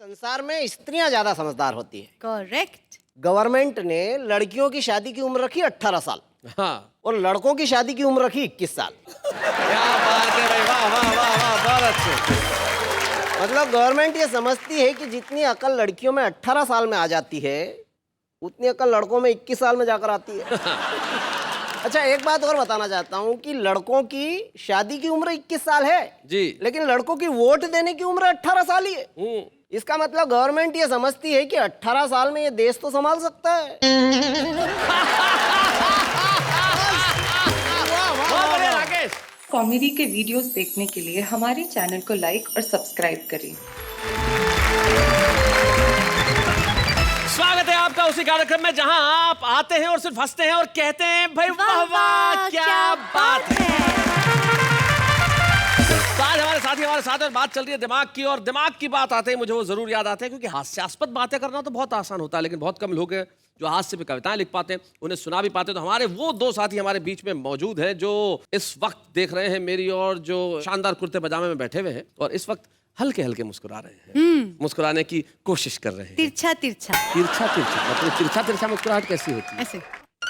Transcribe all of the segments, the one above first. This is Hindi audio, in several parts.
संसार में स्त्रियां ज्यादा समझदार होती है। करेक्ट। गवर्नमेंट ने लड़कियों की शादी की उम्र रखी 18 साल हाँ, और लड़कों की शादी की उम्र रखी 21 साल। क्या बात है भाई, वाह वाह वाह वाह, बहुत अच्छे। मतलब गवर्नमेंट ये समझती है कि जितनी अकल लड़कियों में 18 साल में आ जाती है उतनी अकल लड़कों में 21 साल में जाकर आती है। अच्छा, एक बात और बताना चाहता हूँ कि लड़कों की शादी की उम्र 21 साल है जी। लेकिन लड़कों की वोट देने की उम्र 18 साल ही है। इसका मतलब गवर्नमेंट ये समझती है कि 18 साल में ये देश तो संभाल सकता है। बहुत बढ़िया राकेश। कॉमेडी के वीडियोस देखने के लिए हमारे चैनल को लाइक और सब्सक्राइब करें। स्वागत है आपका उसी कार्यक्रम में जहां आप आते हैं और सिर्फ हंसते हैं और कहते हैं भाई वाह वाह क्या बात है। तो आज हमारे साथी हमारे साथ और बात चल रही है दिमाग की, और दिमाग की बात आते ही मुझे वो जरूर याद आते हैं क्योंकि हास्यास्पद बातें करना तो बहुत आसान होता है लेकिन बहुत कम लोग हैं जो हास्य पे कविताएं लिख पाते हैं, उन्हें सुना भी पाते हैं। तो हमारे वो दो साथी हमारे बीच में मौजूद हैं जो इस वक्त देख रहे हैं मेरी और जो शानदार कुर्ते पजामे में बैठे हुए हैं और इस वक्त हल्के हल्के मुस्कुरा रहे हैं, मुस्कुराने की कोशिश कर रहे हैं। तिरछा तिरछा तिरछा तिरछा मतलब तिरछा तिरछा मुस्कुराहट कैसी होती है? ऐसे।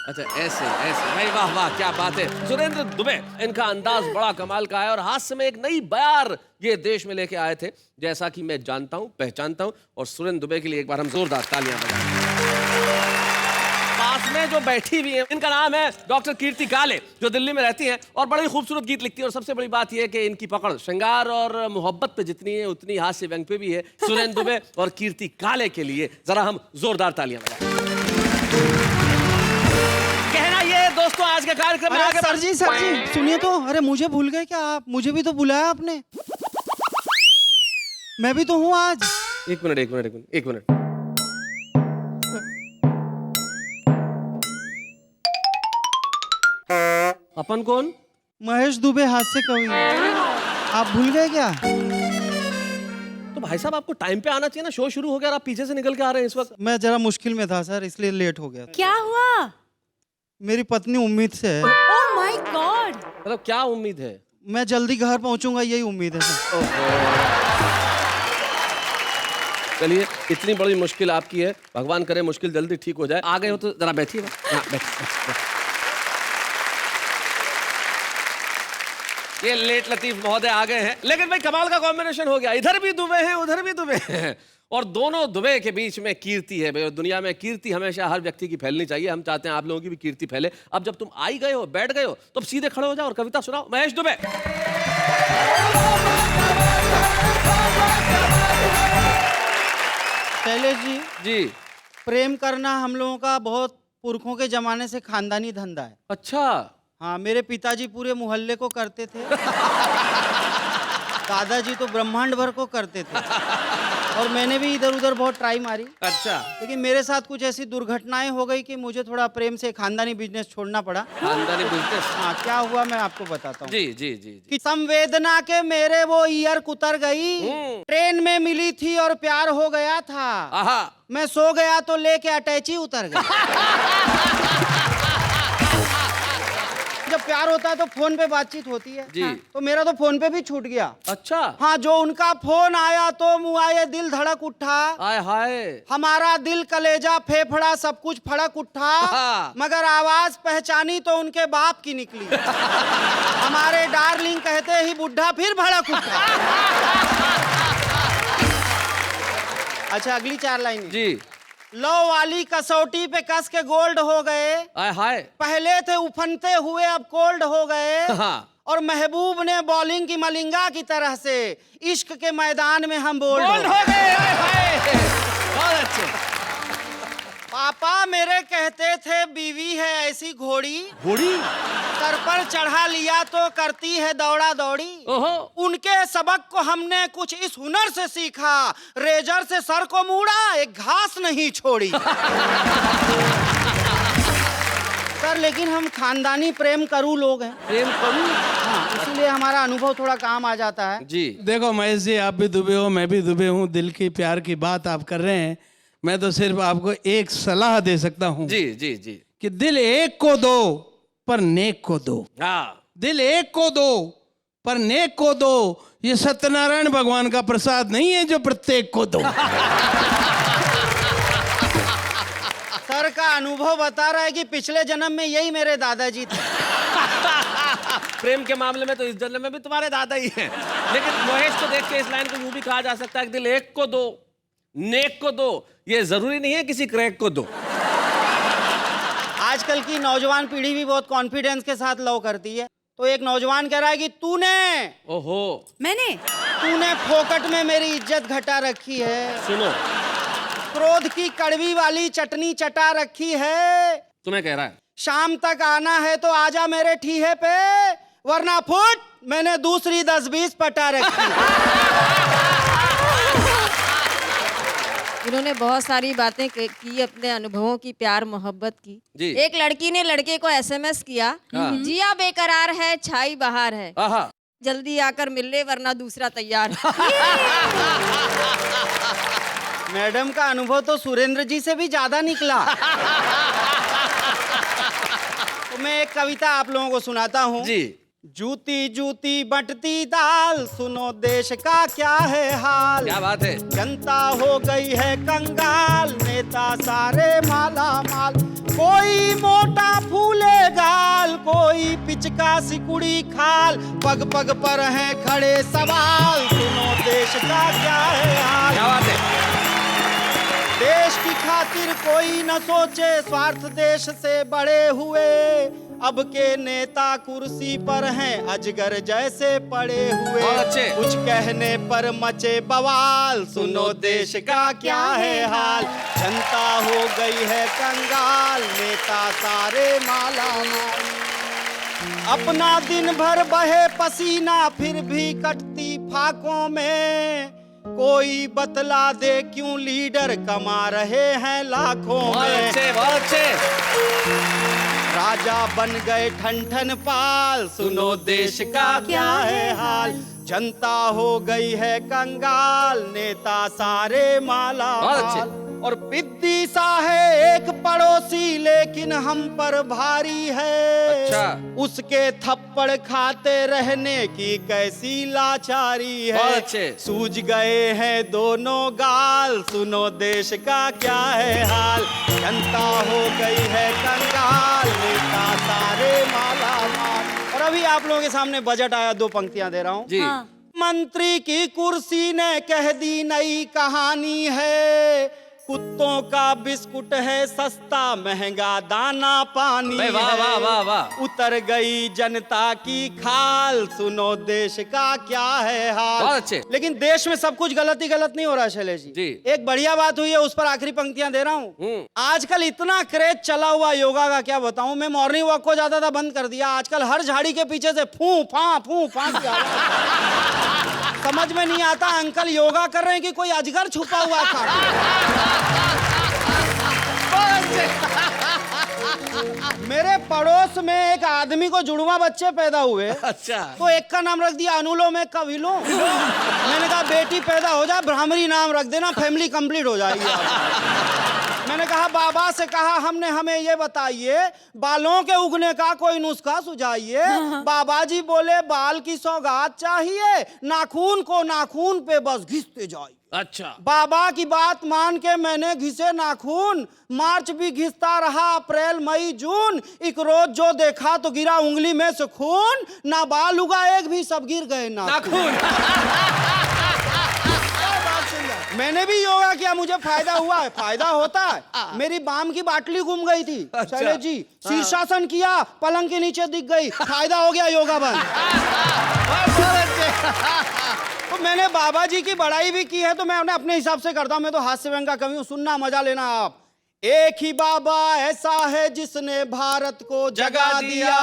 अच्छा, ऐसे ऐसे भाई, वाह वाह क्या बात है। सुरेंद्र दुबे, इनका अंदाज बड़ा कमाल का है और हास्य में एक नई बयार ये देश में लेके आए थे जैसा कि मैं जानता हूं, पहचानता हूं। और सुरेंद्र दुबे के लिए एक बार हम जोरदार तालियां बजाएं। पास में जो बैठी हुई है इनका नाम है डॉक्टर कीर्ति काले, जो दिल्ली में रहती हैं और बड़े खूबसूरत गीत लिखती है। और सबसे बड़ी बात यह है कि इनकी पकड़ श्रृंगार और मोहब्बत पे जितनी है उतनी हास्य व्यंग पे भी है। सुरेंद्र दुबे और कीर्ति काले के लिए जरा हम जोरदार तालियां बजाएं। कहना ये दोस्तों आज के कार्यक्रम में आगे सर जी सुनिए तो। अरे मुझे भूल गए क्या आप? मुझे भी तो बुलाया आपने। मैं भी तो हूँ आज। एक मिनट। अपन कौन? महेश दुबे हास्य कवि। आप भूल गए क्या? तो भाई साहब आपको टाइम पे आना चाहिए ना, शो शुरू हो गया और आप पीछे से निकल के आ रहे हैं इस वक्त। मैं जरा मुश्किल में था सर, इसलिए लेट हो गया। क्या हुआ? मेरी पत्नी उम्मीद से है। Oh my God. मतलब क्या उम्मीद है? मैं जल्दी घर पहुंचूंगा, यही उम्मीद है सर। चलिए, इतनी बड़ी मुश्किल आपकी है, भगवान करे मुश्किल जल्दी ठीक हो जाए। आ गए हो तो जरा बैठिए। हाँ, बैठिए। ये लेट लतीफ महोदय आ गए हैं, लेकिन भाई कमाल का कॉम्बिनेशन हो गया। इधर भी दुबे हैं, उधर भी दुबे हैं और दोनों दुबे के बीच में कीर्ति है। भाई दुनिया में कीर्ति हमेशा हर व्यक्ति की फैलनी चाहिए। हम चाहते हैं आप लोगों की भी कीर्ति फैले। अब जब तुम आई गए हो, बैठ गए हो, तो अब सीधे खड़े हो जाओ और कविता सुनाओ। महेश दुबे। शैलेश जी जी। प्रेम करना हम लोगों का बहुत पुरखों के जमाने से खानदानी धंधा है। अच्छा। हाँ, मेरे पिताजी पूरे मोहल्ले को करते थे। दादाजी तो ब्रह्मांड भर को करते थे और मैंने भी इधर उधर बहुत ट्राई मारी। अच्छा। लेकिन मेरे साथ कुछ ऐसी दुर्घटनाएं हो गई कि मुझे थोड़ा प्रेम से खानदानी बिजनेस छोड़ना पड़ा। खानदानी बिजनेस? हाँ, क्या हुआ मैं आपको बताता हूँ। जी जी जी जी। कि संवेदना के मेरे वो ईयर कुतर गई, ट्रेन में मिली थी और प्यार हो गया था। आहा। मैं सो गया तो लेके अटैची उतर गई। जब प्यार होता है तो फोन पे बातचीत होती है जी। तो मेरा तो फोन पे भी छूट गया। अच्छा। हाँ, जो उनका फोन आया तो मुआये दिल धड़क उठा। आय हाय। हमारा दिल कलेजा फेफड़ा सब कुछ फड़क उठा। मगर आवाज पहचानी तो उनके बाप की निकली। हमारे डार्लिंग कहते ही बुढ़ा फिर भड़क उठा। अच्छा, अगली 4 लाइन जी। लो वाली कसौटी पे कस के गोल्ड हो गए। आय हाय। पहले थे उफनते हुए अब कोल्ड हो गए। हाँ। और महबूब ने बॉलिंग की मलिंगा की तरह से इश्क के मैदान में हम बोल्ड हो गए। आय हाय। बहुत अच्छे। पापा मेरे कहते थे बीवी है ऐसी घोड़ी, सर पर चढ़ा लिया तो करती है दौड़ा दौड़ी। ओहो। उनके सबक को हमने कुछ इस हुनर से सीखा, रेजर से सर को मूड़ा एक घास नहीं छोड़ी। सर लेकिन हम खानदानी प्रेम करू लोग हैं। प्रेम करूं? हाँ, इसीलिए हमारा अनुभव थोड़ा काम आ जाता है। जी। देखो महेश जी, आप भी दुबे हो, मैं भी दुबे हूँ। दिल की प्यार की बात आप कर रहे हैं। मैं तो सिर्फ आपको एक सलाह दे सकता हूँ। जी जी जी। कि दिल एक को दो पर नेक को दो। हाँ। दिल एक को दो पर नेक को दो, ये सत्यनारायण भगवान का प्रसाद नहीं है जो प्रत्येक को दो। सर का अनुभव बता रहा है कि पिछले जन्म में यही मेरे दादाजी थे। प्रेम के मामले में तो इस जन्म में भी तुम्हारे दादा ही हैं। लेकिन महेश को देख के इस लाइन को यूं भी कहा जा सकता है कि दिल एक को दो, नेक को दो, ये जरूरी नहीं है किसी क्रैक को दो। आजकल की नौजवान पीढ़ी भी बहुत कॉन्फिडेंस के साथ लव करती है। तो एक नौजवान कह रहा है कि तूने मैंने फोकट में मेरी इज्जत घटा रखी है, सुनो, क्रोध की कड़वी वाली चटनी चटा रखी है। तुम्हें कह रहा है शाम तक आना है तो आजा मेरे ठीहे पे, वरना फुट मैंने दूसरी 10-20 पटा रखी। इन्होंने बहुत सारी बातें की, अपने अनुभवों की, प्यार मोहब्बत की। जी। एक लड़की ने लड़के को एसएमएस किया, जिया बेकरार है, छाई बहार है, आहा। जल्दी आकर मिल ले वरना दूसरा तैयार है। मैडम का अनुभव तो सुरेंद्र जी से भी ज्यादा निकला। तो मैं एक कविता आप लोगों को सुनाता हूँ। जी। जूती जूती बंटती दाल, सुनो देश का क्या है हाल। क्या बात है। जनता हो गई है कंगाल, नेता सारे माला माल। कोई मोटा फूले गाल, कोई पिचका सिकुड़ी खाल। पग पग पर हैं खड़े सवाल, सुनो देश का क्या है हाल। क्या बात है। देश की खातिर कोई न सोचे, स्वार्थ देश से बड़े हुए। अब के नेता कुर्सी पर हैं, अजगर जैसे पड़े हुए। बहुत अच्छे। कुछ कहने पर मचे बवाल, सुनो देश का क्या है हाल। जनता हो गई है कंगाल, नेता सारे माला माल। अपना दिन भर बहे पसीना, फिर भी कटती फाकों में। कोई बतला दे क्यों लीडर कमा रहे हैं लाखों बहुत में। अच्छे, बहुत अच्छे। राजा बन गए ठन ठन पाल, सुनो देश का क्या है हाल। जनता हो गई है कंगाल, नेता सारे माला बहुत माल। अच्छे। और पिद्दी सा है एक पड़ोसी, लेकिन हम पर भारी है। अच्छा। उसके थप्पड़ खाते रहने की कैसी लाचारी है। बहुत अच्छे। सूझ गए हैं दोनों गाल, सुनो देश का क्या है हाल। जनता हो गई है कंगाल, नेता सारे माला माल। और अभी आप लोगों के सामने बजट आया, 2 पंक्तियां दे रहा हूँ। जी। हाँ। मंत्री की कुर्सी ने कह दी नई कहानी है। कुत्तों का बिस्कुट है सस्ता, महंगा दाना पानी भाई वाह, है। वाह, वाह, वाह। उतर गई जनता की खाल, सुनो देश का क्या है हाल। बहुत अच्छे। लेकिन देश में सब कुछ गलत ही गलत नहीं हो रहा शैलेश जी। एक बढ़िया बात हुई है, उस पर आखिरी पंक्तियां दे रहा हूँ। आजकल इतना क्रेज चला हुआ योगा का, क्या बताऊं। मैं मॉर्निंग वॉक को ज्यादा था बंद कर दिया। आजकल हर झाड़ी के पीछे से फू फा की आवाज। समझ में नहीं आता अंकल योगा कर रहे हैं कि कोई अजगर छुपा हुआ था। मेरे पड़ोस में एक आदमी को जुड़वा बच्चे पैदा हुए। अच्छा। तो एक का नाम रख दिया अनुलोम, एक का विलोम। मैंने कहा बेटी पैदा हो जाए ब्राह्मणी नाम रख देना, फैमिली कंप्लीट हो जाएगी। मैंने कहा बाबा से कहा हमने, हमें ये बताइए बालों के उगने का कोई नुस्खा सुझाइए। बाबा जी बोले बाल की सौगात चाहिए, नाखून को नाखून पे बस घिसते जाइए। अच्छा। बाबा की बात मान के मैंने घिसे नाखून। मार्च भी घिसता रहा, अप्रैल मई जून। एक रोज जो देखा तो गिरा उंगली में से खून। ना बाल उगा एक भी, सब गिर गए नाखून। मैंने भी योगा किया, मुझे फायदा हुआ है। फायदा होता है। मेरी बाम की बाटली गुम गई थी। अच्छा। शैलेश जी शीर्षासन किया, पलंग के नीचे दिख गई। फायदा हो गया, योगा बंद। तो मैंने बाबा जी की बड़ाई भी की है, तो मैं उन्हें अपने हिसाब से करता हूं। मैं तो हास्य व्यंग का कवि हूं, सुनना मजा लेना आप। एक ही बाबा ऐसा है जिसने भारत को जगा दिया।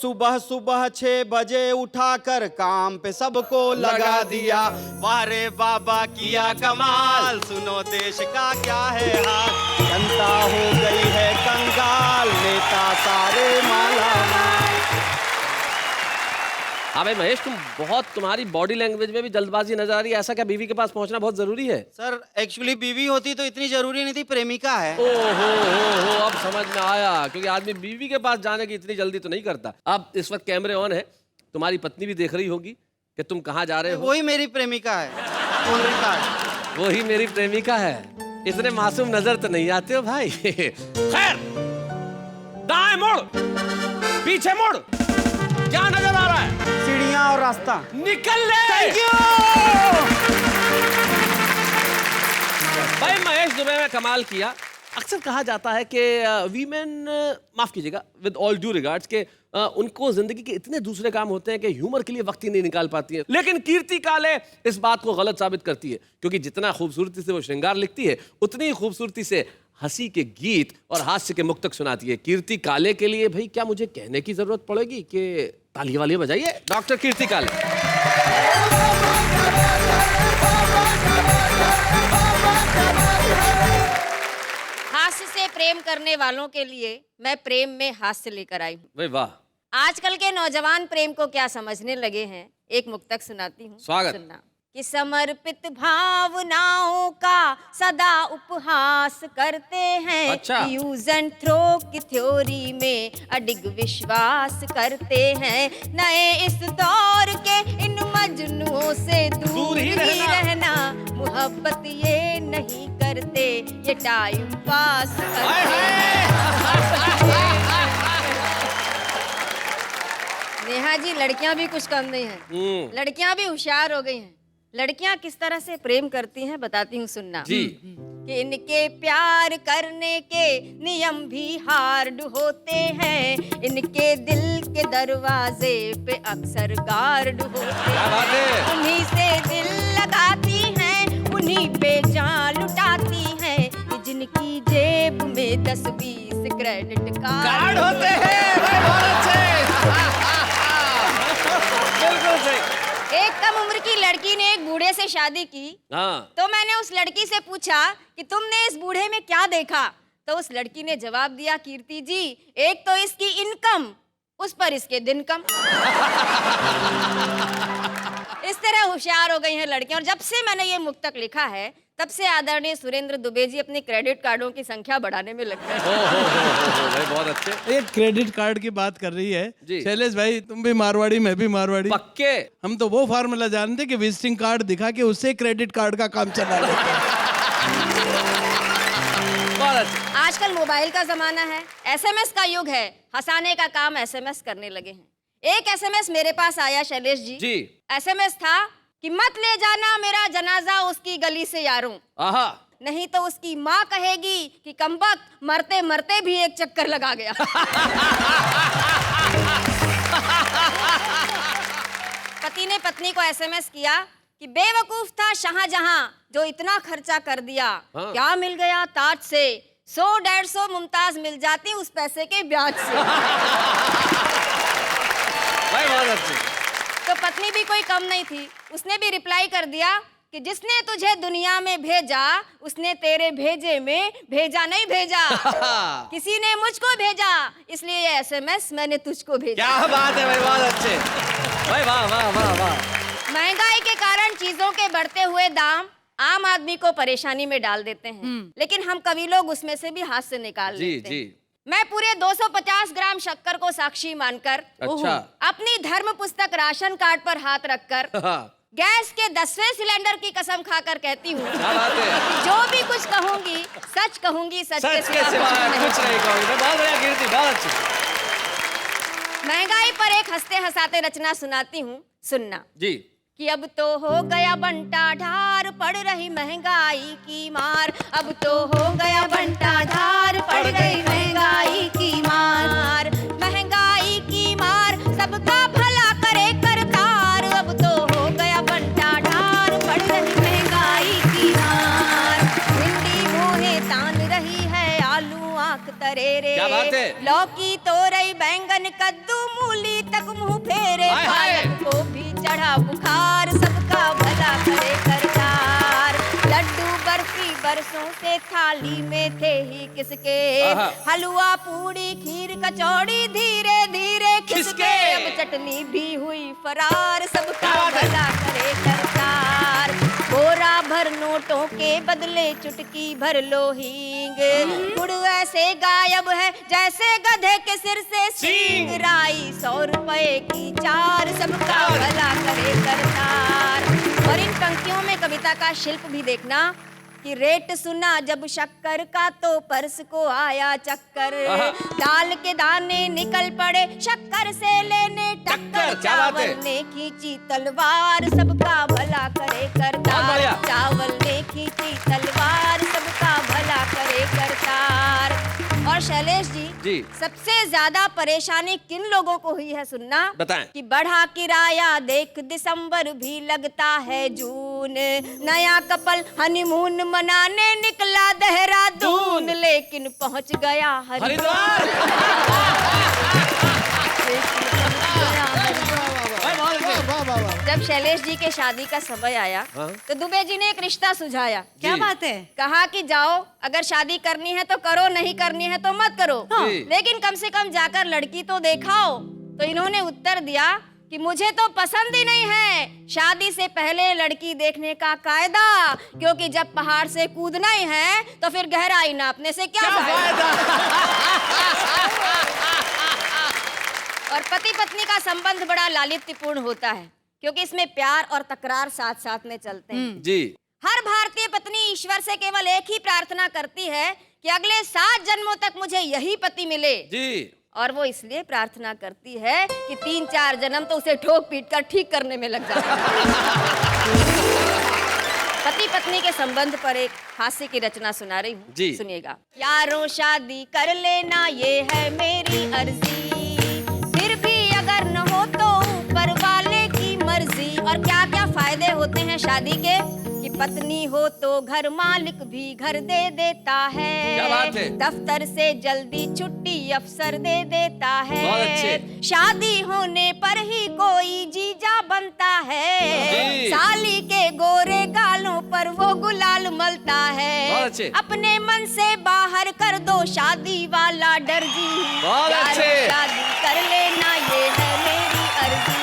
सुबह सुबह 6 बजे उठाकर काम पे सबको लगा दिया। वाह रे बाबा किया कमाल, सुनो देश का क्या है हाल। जनता हो गई है कंगाल, नेता सारे माला माल। हाँ भाई महेश, तुम्हारी बॉडी लैंग्वेज में भी जल्दबाजी नजर आ रही है। ऐसा क्या बीवी के पास पहुंचना बहुत जरूरी है? सर एक्चुअली बीवी होती तो इतनी जरूरी नहीं थी, प्रेमिका है। हो अब समझ में आया, क्योंकि आदमी बीवी के पास जाने की इतनी जल्दी तो नहीं करता। अब इस वक्त कैमरे ऑन है, तुम्हारी पत्नी भी देख रही होगी कि तुम कहाँ जा रहे हो? वही मेरी प्रेमिका है। Phone record. वो ही मेरी प्रेमिका है। इतने मासूम नजर तो नहीं आते हो भाई। खैर, दाएं मुड़, पीछे मुड़, क्या नजर आ रहा है? सीढ़ियां और रास्ता। निकल ले। Thank you. भाई महेश दुबे में कमाल किया। अक्सर कहा जाता है कि वीमेन, माफ कीजिएगा, विद ऑल ड्यू रिगार्ड्स, के उनको जिंदगी के इतने दूसरे काम होते हैं कि ह्यूमर के लिए वक्त ही नहीं निकाल पाती है। लेकिन कीर्ति काले इस बात को गलत साबित करती है, क्योंकि जितना खूबसूरती से वो श्रृंगार लिखती है, उतनी ही खूबसूरती से हंसी के गीत और हास्य के मुक्तक सुनाती है। कीर्ति काले के लिए भाई क्या मुझे कहने की जरूरत पड़ेगी कि ताली वाली बजाइए डॉक्टर कीर्ति काले। हास्य से प्रेम करने वालों के लिए मैं प्रेम में हास्य लेकर आई हूँ। भाई वाह। आजकल के नौजवान प्रेम को क्या समझने लगे हैं, एक मुक्तक सुनाती हूँ। स्वागत। सुनना। कि समर्पित भावनाओं का सदा उपहास करते हैं। अच्छा। यूज एंड थ्रो की थ्योरी में अडिग विश्वास करते हैं। नए इस दौर के इन मजनुओं से दूर ही रहना। मोहब्बत ये नहीं करते, ये टाइम पास करते हैं। नेहा जी, लड़कियां भी कुछ कम नहीं हैं। लड़कियां भी होशियार हो गई हैं। लड़कियां किस तरह से प्रेम करती हैं बताती हूँ, सुनना। जी। कि इनके प्यार करने के नियम भी हार्ड होते हैं। इनके दिल के दरवाजे पे अक्सर गार्ड होते हैं। उन्हीं से दिल लगाती हैं, उन्हीं पे जान लुटाती हैं। ये जिनकी जेब में 10-20 क्रेडिट कार्ड होते हैं। भाई बहुत अच्छे। बिल्कुल सही। एक कम उम्र की लड़की ने एक बूढ़े से शादी की। हाँ। तो मैंने उस लड़की से पूछा कि तुमने इस बूढ़े में क्या देखा? तो उस लड़की ने जवाब दिया, कीर्ति जी, एक तो इसकी इनकम, उस पर इसके दिन कम। इस तरह होशियार हो गई हैं लड़कियां। और जब से मैंने ये मुक्तक लिखा है, तब से आदरणीय सुरेंद्र दुबे जी अपने क्रेडिट कार्डों की संख्या बढ़ाने में लग गए। भाई बहुत अच्छे। एक क्रेडिट कार्ड की बात कर रही है जी। शैलेश भाई, तुम भी मारवाड़ी, मैं भी मारवाड़ी। पक्के। हम तो वो फार्मूला जानते कि विजिटिंग कार्ड दिखा के उससे क्रेडिट कार्ड का काम चला लेते हैं। बहुत अच्छे। आजकल मोबाइल का जमाना है, एसएमएस का युग है। हंसाने का काम एसएमएस करने लगे हैं। एक एसएमएस मेरे पास आया शैलेश जी। जी। एसएमएस था कि मत ले जाना मेरा जनाजा उसकी गली से यारों, आहा। नहीं तो उसकी माँ कहेगी कि कमबख्त मरते मरते भी एक चक्कर लगा गया। पति ने पत्नी को एसएमएस किया कि बेवकूफ था शाहजहां जो इतना खर्चा कर दिया। हाँ। क्या मिल गया ताज से, 100-150 मुमताज मिल जाती उस पैसे के ब्याज से। भाई बहुत अच्छे। तो पत्नी भी कोई कम नहीं थी, उसने भी रिप्लाई कर दिया कि जिसने तुझे दुनिया में भेजा उसने तेरे भेजे में भेजा नहीं भेजा। किसी ने मुझको भेजा, इसलिए ये एसएमएस मैंने तुझको भेजा। क्या बात है भाई, बहुत अच्छे। भाई वाह वाह वाह वाह। महंगाई के कारण चीजों के बढ़ते हुए दाम आम आदमी को परेशानी में डाल देते हैं, लेकिन हम कवि लोग उसमें से भी हाथ से निकाल जी लेते हैं। जी। मैं पूरे 250 ग्राम शक्कर को साक्षी मानकर अच्छा। अपनी धर्म पुस्तक राशन कार्ड पर हाथ रखकर हाँ। गैस के 10वें सिलेंडर की कसम खाकर कहती हूँ क्या बात है। कि जो भी कुछ कहूंगी सच कहूंगी, सच सच के सिवा कुछ नहीं कहूँगी। बहुत बढ़िया कीर्ति, बहुत अच्छी। महंगाई पर एक हंसते हंसाते रचना सुनाती हूँ, सुनना। जी। कि अब तो हो गया बंटा ढार, पड़ रही महंगाई की मार। अब तो हो गया बंटा ढार, पड़ गई महंगाई की मार। महंगाई की मार सबका भला करे करतार। अब तो हो गया बंटा ढार, पड़ रही महंगाई की मार। भिंडी मोहे तान रही है, आलू आंख तरेरे। क्या बात है। लौकी तोरई बैंगन कद्दू मूली तक मुंह फेरे। हाय हाय। पालक को भी चढ़ा बुखार, सबका भला करे करतार। लड्डू बर्फी बरसों से थाली में थे ही किसके। हलवा पूड़ी खीर कचौड़ी धीरे धीरे खिसके। अब चटनी भी हुई फरार, सबका भला करे करतार। बोरा भर नोटों के बदले चुटकी भर लो हींग। गुड़ ऐसे गायब है जैसे गधे के सिर से सींग। राई 100 रुपए की 4, सबका भला करे करतार। और इन पंक्तियों में कविता का शिल्प भी देखना कि रेट सुना जब शक्कर का तो पर्स को आया चक्कर। दाल के दाने निकल पड़े शक्कर से लेने टक्कर। क्या बात है? चावल ने खींची तलवार, सबका भला करे करतार। चावल ने खींची तलवार, सबका भला करे करतार। और शैलेश जी, सबसे ज्यादा परेशानी किन लोगों को हुई है सुनना? बताएं। कि बढ़ा किराया देख दिसंबर भी लगता है जून। नया कपल हनीमून मनाने निकला देहरादून, लेकिन पहुंच गया हरिद्वार। जब शैलेश जी के शादी का समय आया तो दुबे जी ने एक रिश्ता सुझाया। क्या बात है? कहा कि जाओ, अगर शादी करनी है तो करो, नहीं करनी है तो मत करो, लेकिन कम से कम जाकर लड़की तो देखाओ। तो इन्होंने उत्तर दिया कि मुझे तो पसंद ही नहीं है शादी से पहले लड़की देखने का कायदा, क्योंकि जब पहाड़ से कूदना ही है तो फिर गहराई नापने से क्या फायदा। और पति पत्नी का संबंध बड़ा लालित्यपूर्ण होता है, क्योंकि इसमें प्यार और तकरार साथ साथ में चलते हैं। जी। हर भारतीय पत्नी ईश्वर से केवल एक ही प्रार्थना करती है कि अगले 7 जन्मों तक मुझे यही पति मिले। जी। और वो इसलिए प्रार्थना करती है कि 3-4 जन्म तो उसे ठोक पीट कर ठीक करने में लग जाता है। पति पत्नी के संबंध पर एक हास्य की रचना सुना रही हूँ, सुनिएगा। यारों शादी कर लेना ये है मेरी अर्जी, फिर भी अगर न हो तो ऊपर वाले की मर्जी। और क्या क्या फायदे होते हैं शादी के? कि पत्नी हो तो घर मालिक भी घर दे देता है। क्या बात है? दफ्तर से जल्दी छुट्टी अफसर दे देता है। बहुत अच्छे। शादी होने पर ही कोई जीजा बनता है। साली के गोरे गालों पर वो गुलाल मलता है। बहुत अच्छे। अपने मन से बाहर कर दो शादी वाला डर जी। बहुत अच्छे। शादी कर लेना ये है मेरी अर्जी।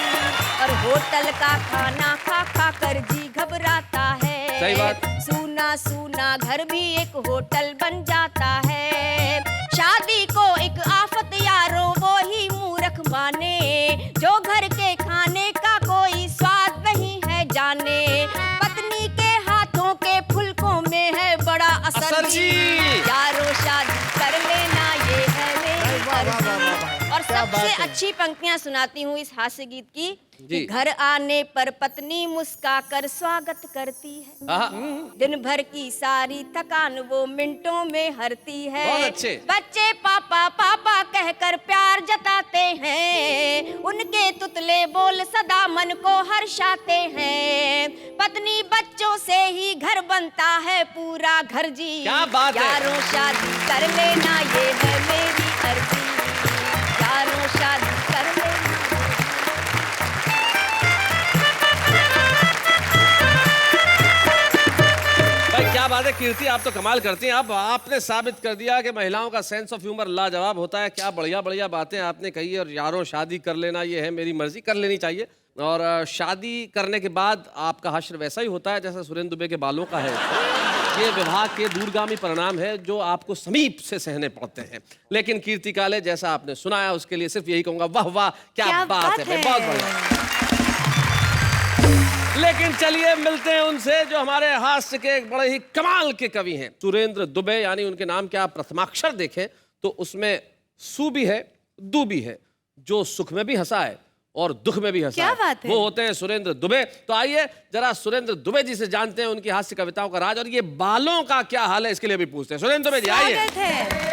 और होटल का खाना खा खा कर जी घबराता है। सही बात। सूना सूना घर भी एक होटल बन जाता है। शादी को एक आफत यारो वो ही मूर्ख माने, जो घर के खाने का कोई स्वाद नहीं है जाने। पत्नी के हाथों के फुलकों में है बड़ा असर जी। यारो शादी कर लेना ये है मेरी अर्जी। और सबसे अच्छी पंक्तियां सुनाती हूँ इस हास्य गीत की। कि घर आने पर पत्नी मुस्का कर स्वागत करती है। दिन भर की सारी थकान वो मिनटों में हरती है। बच्चे पापा पापा कहकर प्यार जताते हैं, उनके तुतले बोल सदा मन को हर्षाते हैं। पत्नी बच्चों से ही घर बनता है पूरा घर जी। क्या बात है? यारों शादी कर लेना ये है मेरी अर्जी। यारों शादी कर लेना। क्या बात है कीर्ति, आप तो कमाल करती हैं। अब आपने साबित कर दिया कि महिलाओं का सेंस ऑफ ह्यूमर लाजवाब होता है। क्या बढ़िया बढ़िया बातें आपने कही है। और यारों शादी कर लेना ये है मेरी मर्जी, कर लेनी चाहिए। और शादी करने के बाद आपका हश्र वैसा ही होता है जैसा सुरेंद्र दुबे के बालों का है। ये विवाह के दूरगामी परिणाम है जो आपको समीप से सहने पड़ते हैं। लेकिन कीर्ति काले जैसा आपने सुनाया उसके लिए सिर्फ यही कहूंगा, वाह वाह क्या बात है, बहुत बढ़िया। लेकिन चलिए मिलते हैं उनसे जो हमारे हास्य के एक बड़े ही कमाल के कवि हैं, सुरेंद्र दुबे। यानी उनके नाम के आप प्रथमाक्षर देखें तो उसमें सु भी है, दु भी है, जो सुख में भी हंसा है और दुख में भी हंसा क्या बात है? वो होते हैं सुरेंद्र दुबे। तो आइए जरा सुरेंद्र दुबे जी से जानते हैं उनकी हास्य कविताओं का राज और ये बालों का क्या हाल है, इसके लिए भी पूछते हैं। सुरेंद्र दुबे जी आइए। स्वागत है।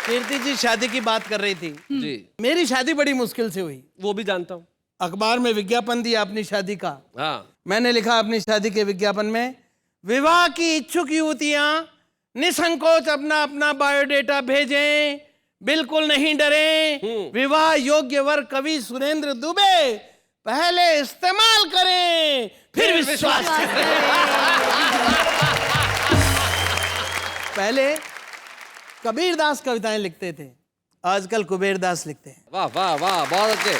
कीर्ति जी शादी की बात कर रही थी जी। मेरी शादी बड़ी मुश्किल से हुई। वो भी जानता हूँ। अखबार में विज्ञापन दिया अपनी शादी का। हाँ। मैंने लिखा अपनी शादी के विज्ञापन में, विवाह की इच्छुक युवतियां निसंकोच अपना अपना बायोडेटा भेजें, बिल्कुल नहीं डरें। विवाह योग्य वर कवि सुरेंद्र दुबे पहले इस्तेमाल करें फिर विश्वास करें। पहले कबीरदास कविताएं लिखते थे, आजकल कुबेर दास लिखते हैं। वाह वाह वाह, बहुत अच्छे।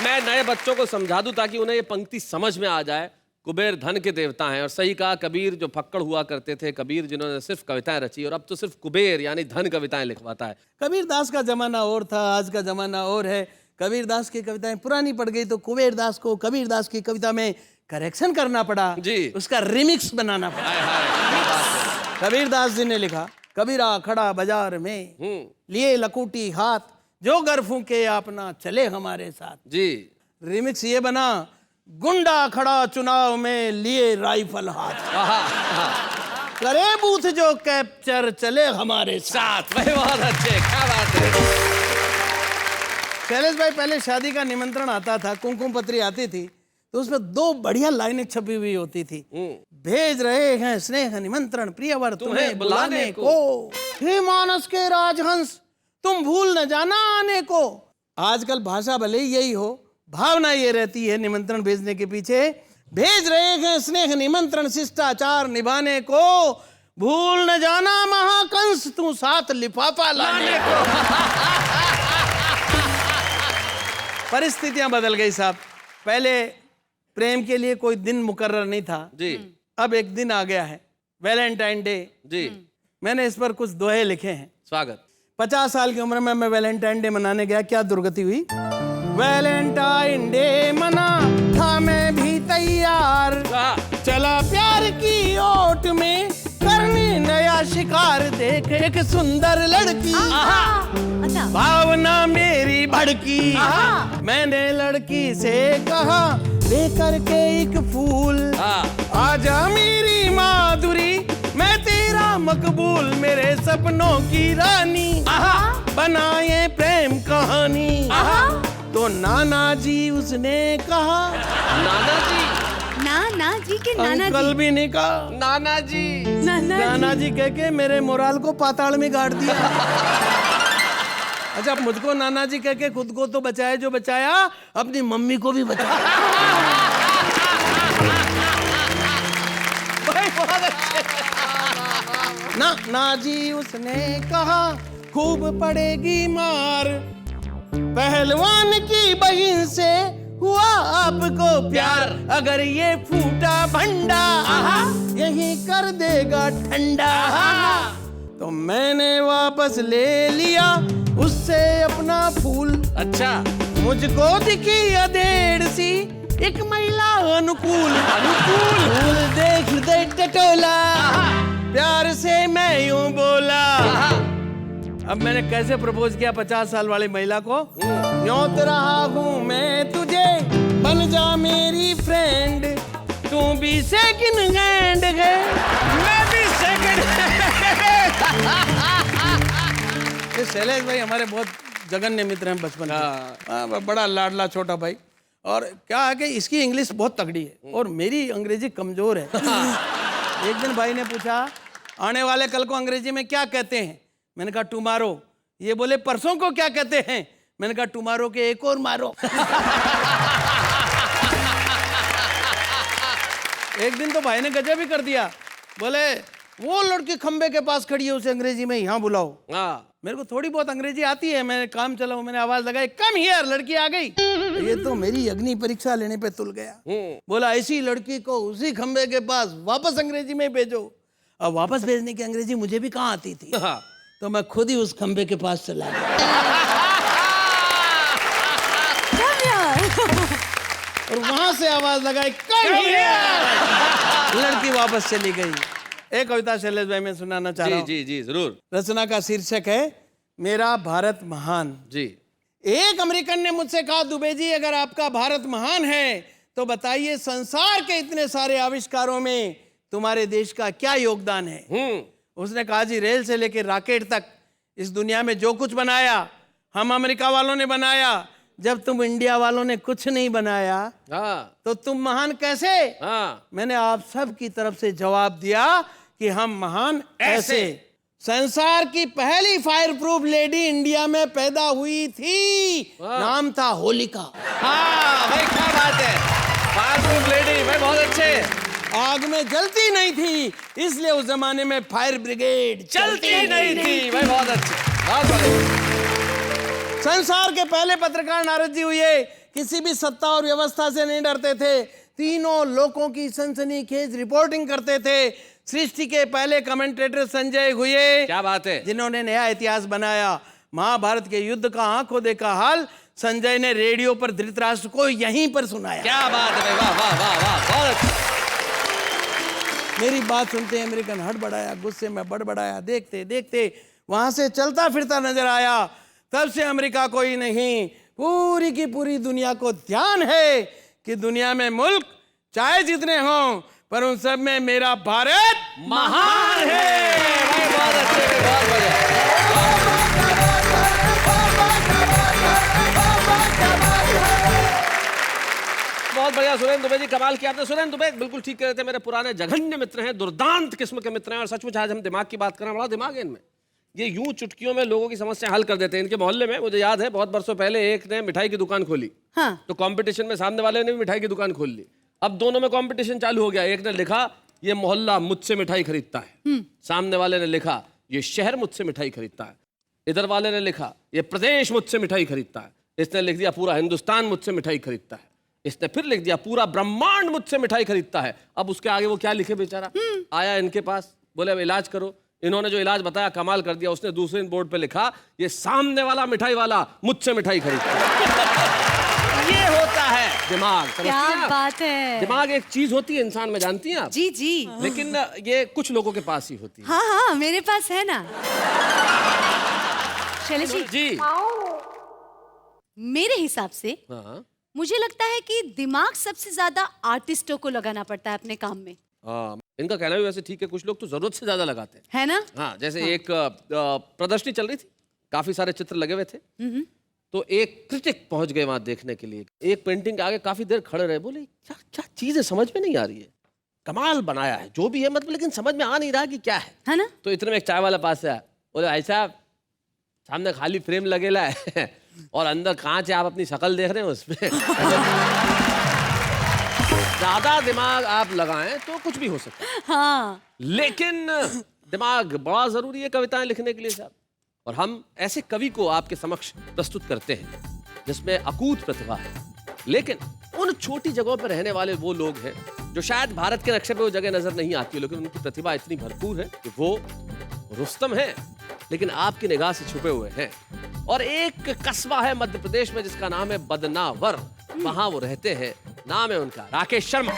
मैं नए बच्चों को समझा दूं ताकि उन्हें ये पंक्ति समझ में आ जाए। कुबेर धन के देवता हैं, और सही कहा, कबीर जो फक्कड़ हुआ करते थे, कबीर जिन्होंने सिर्फ कविताएं रची, और अब तो सिर्फ कुबेर यानी धन कविताएं लिखवाता है। कबीर दास का जमाना और था, आज का जमाना और है। कबीर दास की कविताएं पुरानी पड़ गई तो कुबेर दास को कबीर दास की कविता में करेक्शन करना पड़ा जी, उसका रिमिक्स बनाना पड़ा। हाय हाय, क्या बात है। कबीर दास जी ने लिखा, कबीरा खड़ा बाजार में लिए लकूटी हाथ, जो गर फूके अपना चले हमारे साथ। जी, रिमिक्स ये बना, गुंडा खड़ा चुनाव में लिए राइफल हाथ, करे बूथ जो कैप्चर चले हमारे साथ। भाई बहुत अच्छे, क्या बात है। शैलेश भाई, पहले शादी का निमंत्रण आता था, कुमकुम पत्री आती थी, तो उसमें 2 बढ़िया लाइनें छपी हुई होती थी। भेज रहे हैं स्नेह निमंत्रण प्रियवर तुम्हें बुलाने को, हे मानस के राजहंस तुम भूल न जाना आने को। आजकल भाषा भले ही यही हो, भावना ये रहती है निमंत्रण भेजने के पीछे। भेज रहे हैं स्नेह निमंत्रण शिष्टाचार निभाने को, भूल न जाना महाकंस तू साथ लिफाफा लाने को। परिस्थितियां बदल गई साहब। पहले प्रेम के लिए कोई दिन मुकर्रर नहीं था जी, अब एक दिन आ गया है, वैलेंटाइन डे जी। मैंने इस पर कुछ दोहे लिखे हैं। स्वागत। 50 साल की उम्र में मैं वैलेंटाइन डे मनाने गया, क्या दुर्गति हुई। वैलेंटाइन डे मना था मैं भी तैयार, चला प्यार की ओट में करने नया शिकार, देख एक सुंदर लड़की, भावना मेरी भड़की, मैंने लड़की से कहा लेकर के एक फूल, आजा मेरी माधुरी मैं तेरा मकबूल, मेरे सपनों की रानी बनाए प्रेम कहानी। तो नाना जी उसने कहा, नाना जी, नाना जी के नाना अंकल जी, भी नहीं कहा, नाना जी, नाना जी कह के मेरे मोराल को पाताल में गाड़ दिया। अच्छा, मुझको नाना जी कह के खुद को तो बचाया जो बचाया, अपनी मम्मी को भी बचाया। भाई बहुत अच्छे। ना जी उसने कहा खूब पड़ेगी मार, पहलवान की बहन से हुआ आपको प्यार, अगर ये फूटा भंडा यही कर देगा ठंडा। तो मैंने वापस ले लिया उससे अपना फूल। अच्छा, मुझको दिखी अधेड़ सी एक महिला अनुकूल, फूल देख दे टटोला, प्यार से मैं यूं बोला। अब मैंने कैसे प्रपोज किया 50 साल वाली महिला को, न्योत रहा हूं मैं तुझे बन जा मेरी फ्रेंड, तू भी सेकंड हैंड है मैं भी सेकंड हैंड। शैलेश भाई हमारे बहुत जघन्य मित्र हैं बचपन में, बड़ा लाडला छोटा भाई। और क्या है कि इसकी इंग्लिश बहुत तगड़ी है और मेरी अंग्रेजी कमजोर है। एक दिन भाई ने पूछा आने वाले कल को अंग्रेजी में क्या कहते हैं, मैंने कहा टुमारो। ये बोले परसों को क्या कहते हैं, मैंने कहा टुमारो के एक और मारो। एक दिन तो भाई ने गजब ही कर दिया, बोले वो लड़की खंबे के पास खड़ी है उसे अंग्रेजी में यहाँ बुलाओ। मेरे को थोड़ी बहुत अंग्रेजी आती है, मैंने काम चलाऊं, मैंने आवाज लगाई कम हियर, लड़की आ गई। ये तो मेरी अग्नि परीक्षा लेने पे तुल गया, बोला ऐसी लड़की को उसी खंबे के पास वापस अंग्रेजी में भेजो। अब वापस भेजने की अंग्रेजी मुझे भी कहाँ आती थी, तो मैं खुद ही उस खंबे के पास चला गया और वहां से आवाज लगाई कम हियर, लड़की वापस चली गई। एक कविता शैलेश भाई मैं सुनाना चाह रहा हूँ। जी जी जरूर। रचना का शीर्षक है मेरा भारत महान। जी। एक अमेरिकन ने मुझसे कहा दुबे जी अगर आपका भारत महान है तो बताइए संसार के इतने सारे आविष्कारों में तुम्हारे देश का क्या योगदान है। उसने कहा जी रेल से लेकर रॉकेट तक इस दुनिया में जो कुछ बनाया हम अमेरिका वालों ने बनाया, जब तुम इंडिया वालों ने कुछ नहीं बनाया तो तुम महान कैसे। मैंने आप सब की तरफ से जवाब दिया कि हम महान ऐसे। संसार की पहली फायर प्रूफ लेडी इंडिया में पैदा हुई थी, नाम था होलिका। हाँ भाई क्या बात है, फायर प्रूफ लेडी भाई बहुत अच्छे। आग में जलती नहीं थी इसलिए उस जमाने में फायर ब्रिगेड चलती नहीं थी भाई बहुत अच्छे। बहुत बढ़िया। संसार के पहले पत्रकार नारद जी हुए, किसी भी सत्ता और व्यवस्था से नहीं डरते थे, तीनों लोगों की सनसनीखेज रिपोर्टिंग करते थे। सृष्टि के पहले कमेंटेटर संजय हुए, क्या बात है। जिन्होंने नया इतिहास बनाया। महाभारत के युद्ध का आंखों देखा हाल संजय ने रेडियो पर धृतराष्ट्र को यहीं पर सुनाया। क्या बात है भाई, वाह वाह वाह वाह, बहुत अच्छा। मेरी बात सुनते अमेरिकन हड़बड़ाया, गुस्से में बड़बड़ाया, देखते देखते वहां से चलता फिरता नजर आया। तब से अमेरिका कोई नहीं, पूरी की पूरी दुनिया को ध्यान है कि दुनिया में मुल्क चाहे जितने हों, पर उन सब में मेरा भारत महान है भाई, बहुत अच्छे, बहुत बढ़िया। बहुत बढ़िया सुरेंद्र दुबे जी, कमाल किया आपने। सुरेंद्र दुबे बिल्कुल ठीक कह रहे थे, मेरे पुराने जघन्य मित्र हैं, दुर्दांत किस्म के मित्र हैं, और सचमुच आज हम दिमाग की बात करें, बड़ा दिमाग है इनमें। ये यूं चुटकियों में लोगों की समस्या हल कर देते हैं। इनके मोहल्ले में मुझे याद है बहुत बरसों पहले एक ने मिठाई की दुकान खोली। हाँ। तो कंपटीशन में सामने वाले ने भी मिठाई की दुकान खोल ली। अब दोनों में कंपटीशन चालू हो गया। एक ने लिखा ये मोहल्ला मुझसे मिठाई खरीदता है, सामने वाले ने लिखा ये शहर मुझसे मिठाई खरीदता है, इधर वाले ने लिखा ये प्रदेश मुझसे मिठाई खरीदता है, इसने लिख दिया पूरा हिंदुस्तान मुझसे मिठाई खरीदता है, इसने फिर लिख दिया पूरा ब्रह्मांड मुझसे मिठाई खरीदता है। अब उसके आगे वो क्या लिखे बेचारा। आया इनके पास, बोले अब इलाज करो। इन्होंने जो इलाज बताया कमाल कर दिया। उसने दूसरे बोर्ड पे लिखा ये सामने वाला मिठाई वाला मुझसे मिठाई खरीदता है। ये होता है दिमाग, समझती हैं क्या आप? बात है। दिमाग एक चीज होती है इंसान में, जानती हैं आप? जी जी। लेकिन ये कुछ लोगों के पास ही होती है। हाँ हाँ, मेरे पास है ना। शैलेश जी, जी मेरे हिसाब से हाँ मुझे लगता है कि दिमाग सबसे ज्यादा आर्टिस्टों को लगाना पड़ता है अपने काम में, हाँ, इनका कहना भी वैसे ठीक है। कुछ लोग तो जरूरत से ज्यादा लगाते हैं। है ना। हाँ, जैसे एक प्रदर्शनी चल रही थी, काफी सारे चित्र लगे हुए थे। तो एक क्रिटिक पहुंच गए वहां देखने के लिए। एक पेंटिंग के आगे काफी देर खड़े रहे, बोले क्या क्या चीज है, समझ में नहीं आ रही है, कमाल बनाया है जो भी है, मतलब लेकिन समझ में आ नहीं रहा कि क्या है ना। तो इतने में एक चाय वाला पास से आया, बोले भाई साहब सामने खाली फ्रेम लगेला है और अंदर कांच है, आप अपनी शक्ल देख रहे हैं उसमें। ज्यादा दिमाग आप लगाएं तो कुछ भी हो सकता है। हाँ। लेकिन दिमाग बड़ा जरूरी है कविताएं लिखने के लिए साहब। और हम ऐसे कवि को आपके समक्ष प्रस्तुत करते हैं जिसमें अकूत प्रतिभा है, लेकिन उन छोटी जगहों पर रहने वाले वो लोग हैं जो शायद भारत के नक्शे पे वो जगह नजर नहीं आती है, लेकिन उनकी प्रतिभा इतनी भरपूर है कि वो रुस्तम है लेकिन आपकी निगाह से छुपे हुए हैं। और एक कस्बा है मध्य प्रदेश में जिसका नाम है बदनावर, वहां वो रहते हैं। नाम है उनका राकेश शर्मा।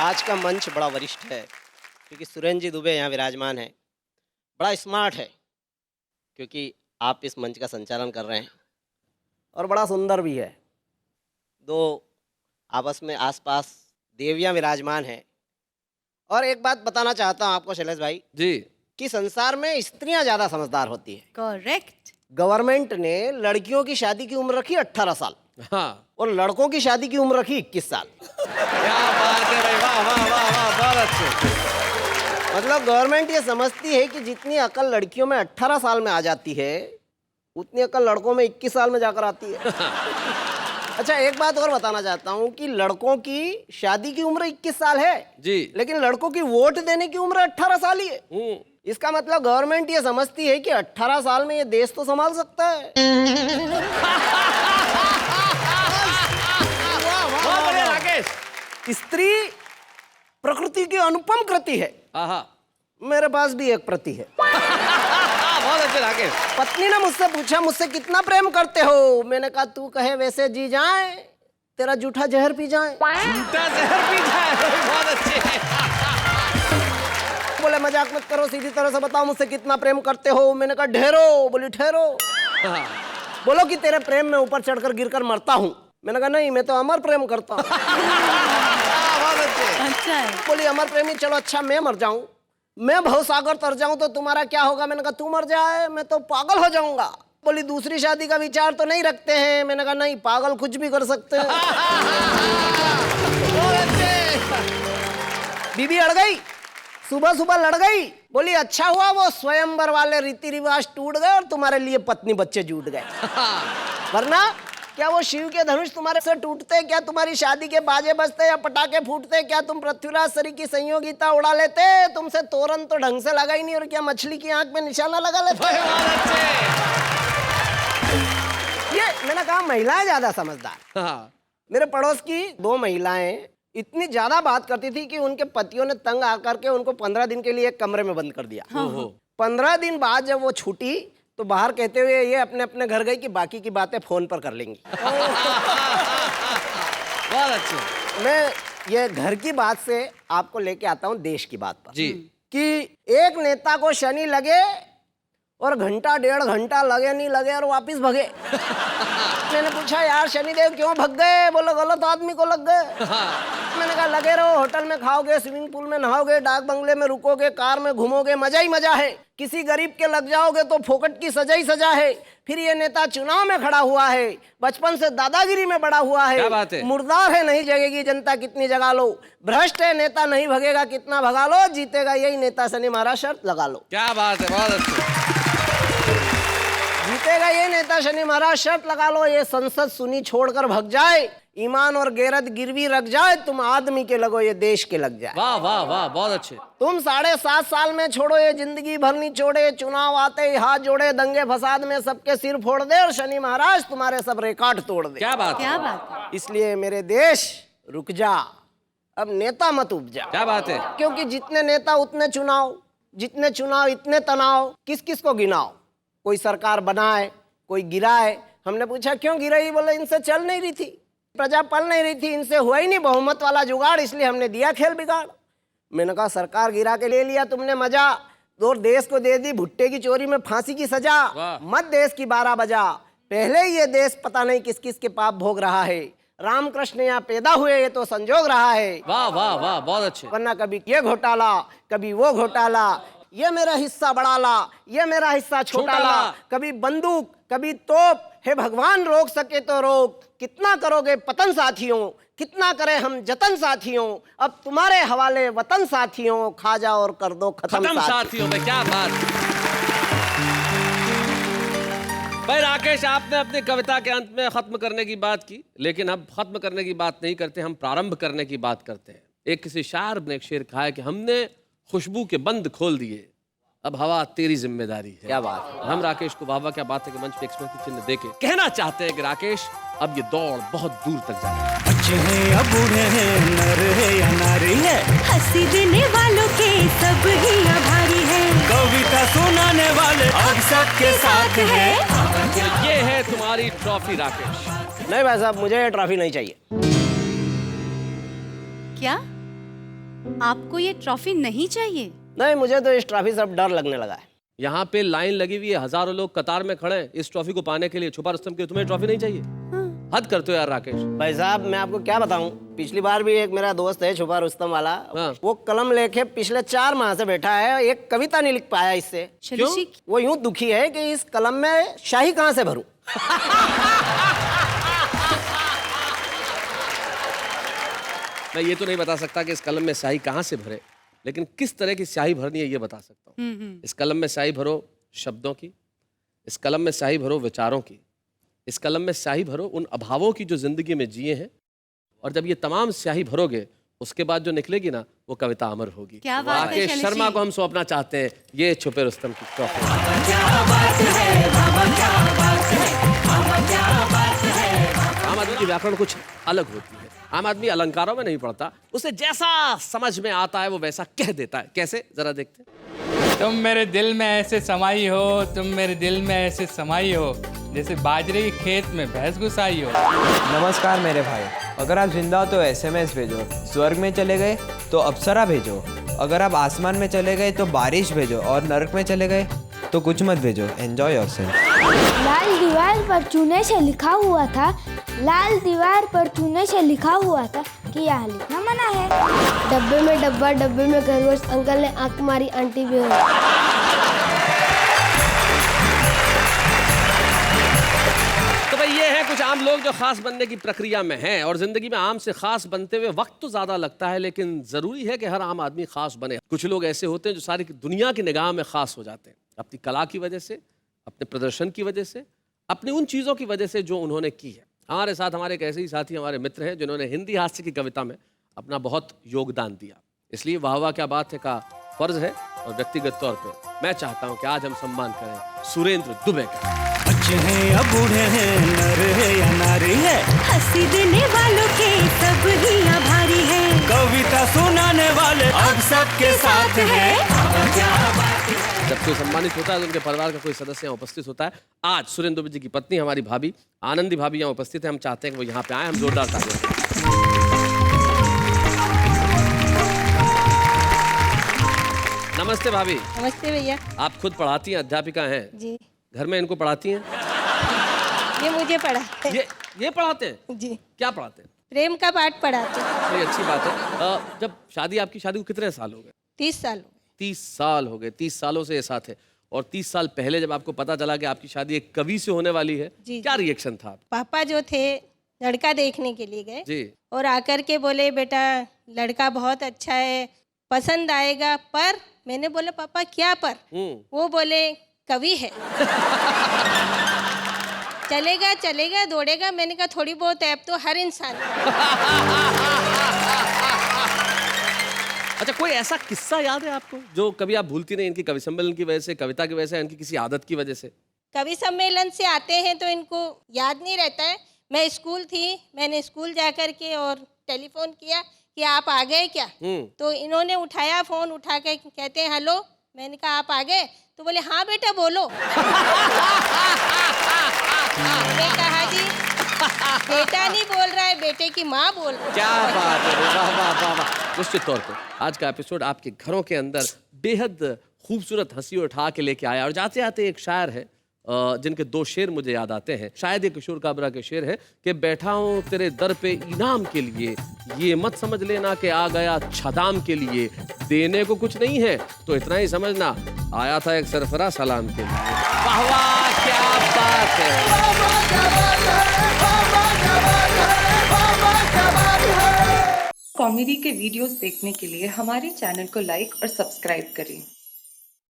आज का मंच बड़ा वरिष्ठ है क्योंकि सुरेंद्र जी दुबे यहाँ विराजमान है। बड़ा स्मार्ट है क्योंकि आप इस मंच का संचालन कर रहे हैं, और बड़ा सुंदर भी है। दो आपस में आसपास देवियाँ विराजमान हैं। और एक बात बताना चाहता हूँ आपको शैलेश भाई जी, कि संसार में स्त्रियाँ ज़्यादा समझदार होती है। करेक्ट। गवर्नमेंट ने लड़कियों की शादी की उम्र रखी 18 साल हाँ, और लड़कों की शादी की उम्र रखी 21 साल। क्या बात है भाई, वाह वाह वाह वाह, बहुत अच्छे। मतलब गवर्नमेंट ये समझती है कि जितनी अकल लड़कियों में 18 साल में आ जाती है उतनी अकल लड़कों में 21 साल में जाकर आती है। अच्छा, एक बात और बताना चाहता हूँ कि लड़कों की शादी की उम्र 21 साल है जी, लेकिन लड़कों की वोट देने की उम्र 18 साल ही है। इसका मतलब गवर्नमेंट ये समझती है कि 18 साल में ये देश तो संभाल सकता है। बहुत बढ़िया राकेश। स्त्री प्रकृति की अनुपम कृति है। आहा, मेरे पास भी एक प्रति है। बहुत अच्छे राकेश। पत्नी ने मुझसे पूछा मुझसे कितना प्रेम करते हो। मैंने कहा तू कहे वैसे जी जाए, तेरा जूठा जहर पी जाए। झूठा जहर पी जाए, बहुत अच्छे। बोले मजाक मत करो, सीधी तरह से बताओ मुझसे कितना प्रेम करते हो। मैंने कहा ढेरो। बोली ठहरो, हाँ, बोलो कि तेरे प्रेम में ऊपर चढ़कर गिरकर मरता हूँ। मैंने कहा नहीं, मैं तो अमर प्रेम करता हूँ। बहुत अच्छे। अच्छा है। बोली अमर प्रेमी, चलो अच्छा मैं मर जाऊं, मैं भवसागर तर जाऊं तो तुम्हारा क्या होगा। मैंने कहा तू मर जाए मैं तो पागल हो जाऊंगा। बोली दूसरी शादी का विचार तो नहीं रखते हैं। मैंने कहा नहीं, पागल कुछ भी कर सकते हैं। बीबी अड़ गई, सुबह सुबह लड़ गई। बोली अच्छा हुआ वो स्वयंवर वाले रीति रिवाज टूट गए और तुम्हारे लिए पत्नी बच्चे जुट गए, वरना क्या वो शिव के धनुष तुम्हारे से टूटते? क्या तुम्हारी शादी के बाजे बजते या पटाखे फूटते? क्या तुम पृथ्वीराज सरी की संयोगिता उड़ा लेते? तुमसे तोरन तो ढंग से लगा ही नहीं, और क्या मछली की आंख में निशाना लगा लेते? ये मैंने कहा महिलाएं ज्यादा समझदार। हाँ। मेरे पड़ोस की 2 महिलाएं इतनी ज्यादा बात करती थी कि उनके पतियों ने तंग आकर के उनको 15 दिन के लिए एक कमरे में बंद कर दिया। 15 दिन बाद जब वो छूटी तो बाहर कहते हुए ये अपने अपने घर गई कि बाकी की बातें फोन पर कर लेंगी। बहुत अच्छे। मैं ये घर की बात से आपको लेके आता हूँ देश की बात पर जी। कि एक नेता को शनि लगे और घंटा 1.5 घंटा लगे नहीं लगे और वापिस भगे। मैंने पूछा यार शनिदेव क्यों भग गए? बोलो गलत आदमी को लग गए। मैंने कहा लगे रहो, होटल में खाओगे, स्विमिंग पूल में नहाओगे, डाक बंगले में रुकोगे, कार में घूमोगे, मजा ही मजा है। किसी गरीब के लग जाओगे तो फोकट की सजा ही सजा है। फिर ये नेता चुनाव में खड़ा हुआ है, बचपन से दादागिरी में बड़ा हुआ है। क्या बात है? मुर्दार है, नहीं जगेगी जनता कितनी जगा लो। भ्रष्ट है नेता, नहीं भगेगा कितना भगा लो। जीतेगा यही नेता, शनि महाराज शर्त लगा लो। क्या बात है, बहुत अच्छे। जीतेगा ये नेता, शनि महाराज शर्त लगा लो। ये संसद सुनी छोड़कर भग जाए, ईमान और गैरत गिरवी रख जाए, तुम आदमी के लगो ये देश के लग जाए। वाह वाह वाह, बहुत अच्छे। तुम 7.5 साल में छोड़ो ये जिंदगी भर नहीं छोड़े, चुनाव आते ही हाथ जोड़े, दंगे फसाद में सबके सिर फोड़ दे और शनि महाराज तुम्हारे सब रिकॉर्ड तोड़ दे। क्या बात है, क्या बात है। इसलिए मेरे देश रुक जा, अब नेता मत उपजा। क्या बात है। क्योंकि जितने नेता उतने चुनाव, जितने चुनाव इतने तनाव। किस किस को गिनाओ? कोई सरकार बनाए, कोई गिराए। हमने पूछा क्यों गिराई? बोले इनसे चल नहीं रही थी, प्रजा पल नहीं रही थी, इनसे हुआ ही नहीं बहुमत वाला जुगाड़, इसलिए हमने दिया खेल बिगाड़। मैंने कहा सरकार गिरा के ले लिया तुमने मजा, और देश को दे दी भुट्टे की चोरी में फांसी की सजा। मत देश की 12 बजा, पहले ही ये देश पता नहीं किस किस के पाप भोग रहा है। रामकृष्ण यहाँ पैदा हुए ये तो संजोग रहा है। वाह वाह वाह, बहुत अच्छे। वरना कभी ये घोटाला, कभी वो घोटाला, ये मेरा हिस्सा बड़ा ला, ये मेरा हिस्सा छोटा ला, कभी बंदूक कभी तोप। हे भगवान रोक सके तो रोक, कितना करोगे पतन साथियों, कितना करे हम जतन साथियों। अब तुम्हारे हवाले वतन साथियों, खा जाओ और कर दो खत्म साथियों में। क्या बात। भाई राकेश, आपने अपनी कविता के अंत में खत्म करने की बात की, लेकिन अब खत्म करने की बात नहीं करते, हम प्रारंभ करने की बात करते हैं। एक किसी शायर ने एक शेर कहा है कि हमने खुशबू के बंद खोल दिए, अब हवा तेरी जिम्मेदारी है। क्या बात है। हम राकेश को वाह वाह क्या बात है कि मंच पे स्मृति चिन्ह देके कहना चाहते हैं कि राकेश अब ये दौड़ बहुत दूर तक जाए। बच्चे हैं या बूढ़े हैं, नर है या नारी है, हंसी देने वालों के सब ही आभारी है, कविता सुनाने वाले अब सबके साथ है। ये है तुम्हारी ट्रॉफी राकेश। नहीं भाई साहब, मुझे ये ट्रॉफी नहीं चाहिए। क्या आपको ये ट्रॉफी नहीं चाहिए? नहीं, मुझे तो इस ट्रॉफी से अब डर लगने लगा है। यहाँ पे लाइन लगी हुई है, हजारों लोग कतार में खड़े हैं इस ट्रॉफी को पाने के लिए। छुपा रुस्तम के तुम्हें ट्रॉफी नहीं चाहिए? हद करते हो यार राकेश। भाई साहब मैं आपको क्या बताऊं, पिछली बार भी एक मेरा दोस्त है छुपा रुस्तम वाला, हाँ। वो कलम लेके पिछले 4 माह से बैठा है, एक कविता नहीं लिख पाया इससे। चलिए जी, वो यूं दुखी है कि इस कलम में शाही कहां से भरूं। मैं ये तो नहीं बता सकता कि इस कलम में स्याही कहाँ से भरे, लेकिन किस तरह की स्याही भरनी है ये बता सकता हूँ। इस कलम में स्याही भरो शब्दों की, इस कलम में स्याही भरो विचारों की, इस कलम में स्याही भरो उन अभावों की जो जिंदगी में जिए हैं, और जब ये तमाम स्याही भरोगे उसके बाद जो निकलेगी ना वो कविता अमर होगी। क्या बात है राकेश शैलेश शर्मा जी। को हम सौंपना चाहते हैं ये छुपे रुस्तम की ट्रॉफी। आम आदमी की व्याकरण कुछ अलग होती है। आम आदमी अलंकारों में नहीं पढ़ता, उसे जैसा समझ में आता है वो वैसा कह देता है। कैसे, जरा देखते हैं। तुम मेरे दिल में ऐसे समाई हो, तुम मेरे दिल में ऐसे समाई हो, जैसे बाजरे के खेत में भैंस घुसाई हो। नमस्कार मेरे भाई, अगर आप जिंदा हो तो SMS भेजो, स्वर्ग में चले गए तो अप्सरा भेजो, अगर आप आसमान में चले गए तो बारिश भेजो, और नरक में चले गए तो कुछ मत भेजो। Enjoy yourself. लाल दीवार पर चूने से लिखा हुआ था, लाल दीवार पर चूने से लिखा हुआ था कि यहाँ लिखना मना है। डब्बे में डब्बा, डब्बे में खरगोश, अंकल ने आंख मारी, आंटी भी हो। तो भाई ये है कुछ आम लोग जो खास बनने की प्रक्रिया में हैं, और जिंदगी में आम से खास बनते हुए वक्त तो ज्यादा लगता है, लेकिन जरूरी है कि हर आम आदमी खास बने। कुछ लोग ऐसे होते हैं जो सारी दुनिया की निगाह में खास हो जाते हैं, अपनी कला की वजह से, अपने प्रदर्शन की वजह से, अपनी उन चीजों की वजह से जो उन्होंने की है। हमारे साथ हमारे एक ऐसे ही साथी हमारे मित्र हैं जिन्होंने हिंदी हास्य की कविता में अपना बहुत योगदान दिया, इसलिए वाह वाह क्या बात है का फर्ज है और व्यक्तिगत तौर पे मैं चाहता हूं कि आज हम सम्मान करें सुरेंद्र दुबे का। बच्चे हैं या बूढ़े हैं, नर है या नारी है, हंसी देने वालों के सब ही आभारी है, कविता सुनाने वाले अब सबके साथ है। जब कोई सम्मानित होता है तो उनके परिवार का कोई सदस्य यहाँ उपस्थित होता है। आज सुरेंद्र दुबे जी की पत्नी हमारी भाभी आनंदी भाभी यहाँ उपस्थित है। हम चाहते हैं कि वो यहाँ पे आए, हम जोरदार तालियां दें। नमस्ते भाभी। नमस्ते भैया। आप खुद पढ़ाती हैं, अध्यापिका हैं? जी। घर में इनको पढ़ाती हैं? ये मुझे पढ़ाते हैं। ये पढ़ाते हैं? जी। क्या पढ़ाते हैं? प्रेम का पाठ पढ़ाते हैं। बड़ी अच्छी बात है। जब आपकी शादी को कितने साल हो गए? 30 साल। 30 साल हो गए। 30 सालों से ये साथ है। और 30 साल पहले जब आपको पता चला कि आपकी शादी एक कवि से होने वाली है, क्या रिएक्शन था आपका? पापा जो थे लड़का देखने के लिए गए जी। और आकर के बोले बेटा लड़का बहुत अच्छा है, पसंद आएगा। पर मैंने बोला पापा क्या पर? वो बोले कवि है। चलेगा चलेगा दौड़ेगा। मैंने कहा थोड़ी बहुत ऐप तो हर इंसान। अच्छा, कोई ऐसा किस्सा याद है आपको जो कभी आप भूलती नहीं, इनकी कवि सम्मेलन की वजह से, कविता की वजह से, इनकी किसी आदत की वजह से? कवि सम्मेलन से आते हैं तो इनको याद नहीं रहता है। मैं स्कूल थी, मैंने स्कूल जा कर के और टेलीफोन किया कि आप आ गए क्या? तो इन्होंने उठाया फोन, उठा के कहते हैं हेलो। मैंने कहा आप आ गए? तो बोले हाँ बेटा बोलो। मैंने कहा जी बेटा नहीं बोल रहा है, बेटे की माँ बोल रही है। क्या बात है, वाह वाह वाह वाह। निश्चित तौर पे आज का एपिसोड आपके घरों के अंदर बेहद खूबसूरत हंसी उठा के लेके आया। और जाते जाते एक शायर है जिनके 2 शेर मुझे याद आते हैं। शायद ये किशोर काबरा के शेर है कि बैठा हूँ तेरे दर पे इनाम के लिए, ये मत समझ लेना कि आ गया छदाम के लिए, देने को कुछ नहीं है तो इतना ही समझना आया था एक सरफरा सलाम के लिए। वाह वाह क्या बात है। कॉमेडी के वीडियोस देखने के लिए हमारे चैनल को लाइक और सब्सक्राइब करें।